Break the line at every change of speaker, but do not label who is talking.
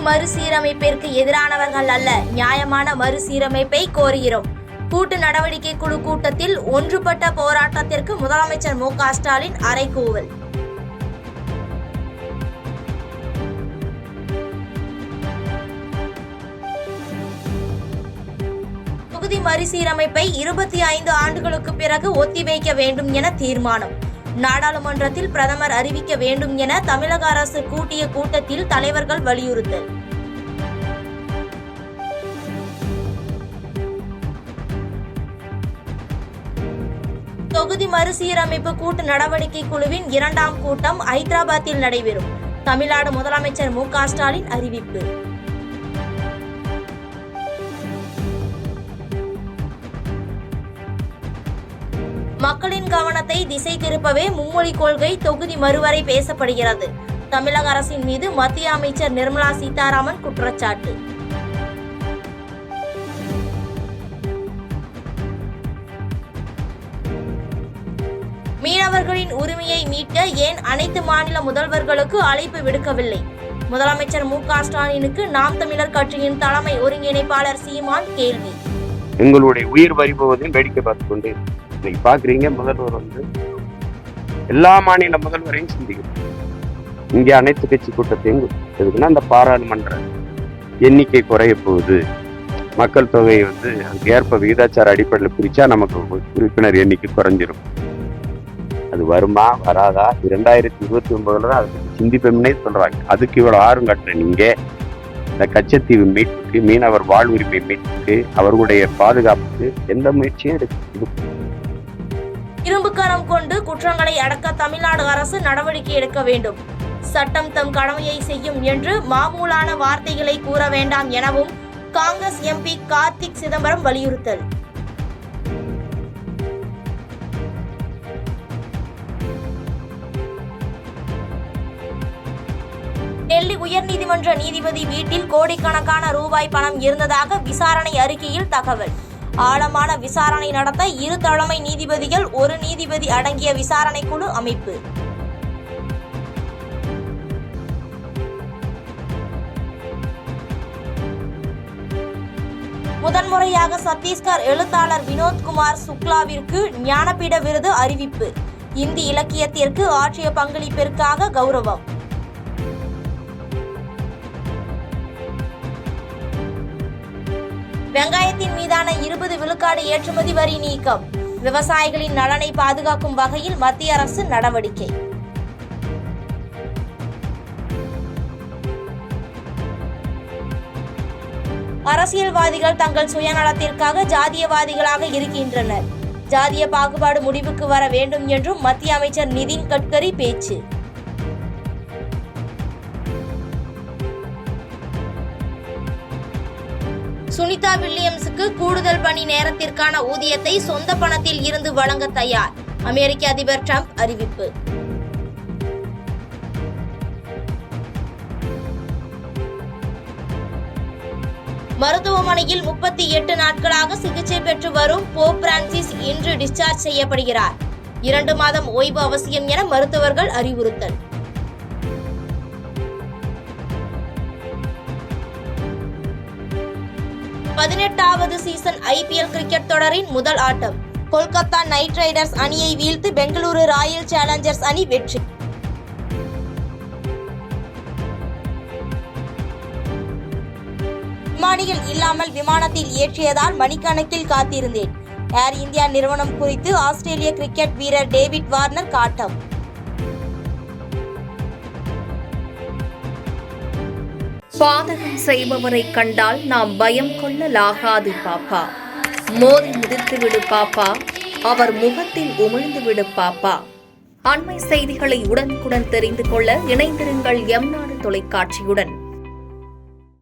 மறுசீரமைப்பிற்கு எதிரானவர்கள் அல்ல, நியாயமான மறுசீரமைப்பை கோருகிறோம். கூட்டு நடவடிக்கை குழு கூட்டத்தில் ஒன்றுபட்ட போராட்டத்திற்கு முதலமைச்சர் மு.க. ஸ்டாலின் அறைகூவல். தொகுதி மறுசீரமைப்பை 25 ஆண்டுகளுக்கு பிறகு ஒத்திவைக்க வேண்டும் என தீர்மானம். நாடாளுமன்றத்தில் பிரதமர் அறிவிக்க வேண்டும் என தமிழக அரசு கூட்டிய கூட்டத்தில் தலைவர்கள் வலியுறுத்தல். தொகுதி மறுசீரமைப்பு கூட்டு நடவடிக்கை குழுவின் 2ஆம் கூட்டம் ஐதராபாத்தில் நடைபெறும். தமிழ்நாடு முதலமைச்சர் மு.க. ஸ்டாலின் அறிவிப்பு. மக்களின் கவனத்தை திசை திருப்பவே மும்மொழி கொள்கை தொகுதி மறுவரை பேசப்படுகிறது. தமிழக அரசின் மீது மத்திய அமைச்சர் நிர்மலா சீதாராமன் குற்றச்சாட்டு. மீனவர்களின் உரிமையை மீட்க ஏன் அனைத்து மாநில முதல்வர்களுக்கு அழைப்பு விடுக்கவில்லை? முதலமைச்சர் மு.க. ஸ்டாலினுக்கு நாம் தமிழர் கட்சியின் தலைமை ஒருங்கிணைப்பாளர் சீமான் கேள்வி.
எங்களுடைய உயிர் பறிபோவதையும் வேடிக்கை பார்த்துக் கொண்டு இன்னைக்கு பாக்குறீங்க. முதல்வர் எல்லா மாநில முதல்வரையும் சிந்திக்கணும். இங்கே அனைத்து கட்சி கூட்டத்தையும் எதுக்குன்னா அந்த பாராளுமன்ற எண்ணிக்கை குறைய போகுது. மக்கள் தொகையை அதுக்கு ஏற்ப விகிதாச்சார அடிப்படையில் பிரிச்சா நமக்கு உறுப்பினர் எண்ணிக்கை குறைஞ்சிரும். அது வருமா வராதா 2029 தான் அதை பற்றி சிந்திப்போம்னே சொல்றாங்க. அதுக்கு இவ்வளவு ஆர்வம் காட்டுற நீங்க இந்த கச்சத்தீவு மீட்புக்கு, மீனவர் வாழ்வுரிமை மீட்புக்கு, அவர்களுடைய பாதுகாப்புக்கு எந்த முயற்சியும் இருக்கு?
இரும்புக்கரம் கொண்டு குற்றங்களை அடக்க தமிழ்நாடு அரசு நடவடிக்கை எடுக்க வேண்டும். சட்டம் தம் கடமையை செய்யும் என்று மாமூலான வார்த்தைகளை கூற வேண்டாம் எனவும் காங்கிரஸ் எம்பி கார்த்திக் சிதம்பரம் வலியுறுத்தல். டெல்லி உயர்நீதிமன்ற நீதிபதி வீட்டில் கோடிக்கணக்கான ரூபாய் பணம் இருந்ததாக விசாரணை அறிக்கையில் தகவல். ஆழமான விசாரணை நடத்த 2 தலைமை நீதிபதிகள் 1 நீதிபதி அடங்கிய விசாரணை குழு அமைப்பு. முதன்முறையாக சத்தீஸ்கர் எழுத்தாளர் வினோத்குமார் சுக்லாவிற்கு ஞானபீட விருது அறிவிப்பு. இந்தி இலக்கியத்திற்கு ஆற்றிய பங்களிப்பிற்காக கௌரவம். வெங்காயத்தின் மீதான 20 விழுக்காடு ஏற்றுமதி வரி நீக்கம். விவசாயிகளின் நலனை பாதுகாக்கும் வகையில் மத்திய அரசு நடவடிக்கை. அரசியல்வாதிகள் தங்கள் சுயநலத்திற்காக ஜாதியவாதிகளாக இருக்கின்றனர். ஜாதிய பாகுபாடு முடிவுக்கு வர வேண்டும் என்றும் மத்திய அமைச்சர் நிதின் கட்கரி பேச்சு. சுனிதா வில்லியம்ஸுக்கு கூடுதல் பணி நேரத்திற்கான ஊதியத்தை சொந்த பணத்தில் இருந்து வழங்க தயார். அமெரிக்க அதிபர் டிரம்ப் அறிவிப்பு. மருத்துவமனையில் 38 நாட்களாக சிகிச்சை பெற்று வரும் போப் பிரான்சிஸ் இன்று டிஸ்சார்ஜ் செய்யப்படுகிறார். 2 மாதம் ஓய்வு அவசியம் என மருத்துவர்கள் அறிவுறுத்தல். பதினெட்டாவது சீசன் IPL கிரிக்கெட் தொடரின் முதல் ஆட்டம். கொல்கத்தா நைட் ரைடர்ஸ் அணியை வீழ்த்து பெங்களூரு ராயல் சேலஞ்சர்ஸ் அணி வெற்றி. விமானிகள் இல்லாமல் விமானத்தில் ஏற்றியதால் மணிக்கணக்கில் காத்திருந்தேன். ஏர் இந்தியா நிறுவனம் குறித்து ஆஸ்திரேலிய கிரிக்கெட் வீரர் டேவிட் வார்னர் காட்டம்.
பாதகம் செய்பவரை கண்டால் நாம் பயம் கொள்ளலாகாது பாப்பா. மோதி மிதித்து விடு பாப்பா, அவர் முகத்தில் உமிழ்ந்து விடு பாப்பா. அண்மை செய்திகளை உடனுக்குடன் தெரிந்து கொள்ள இணைந்திருங்கள் எம் நாடு தொலைக்காட்சியுடன்.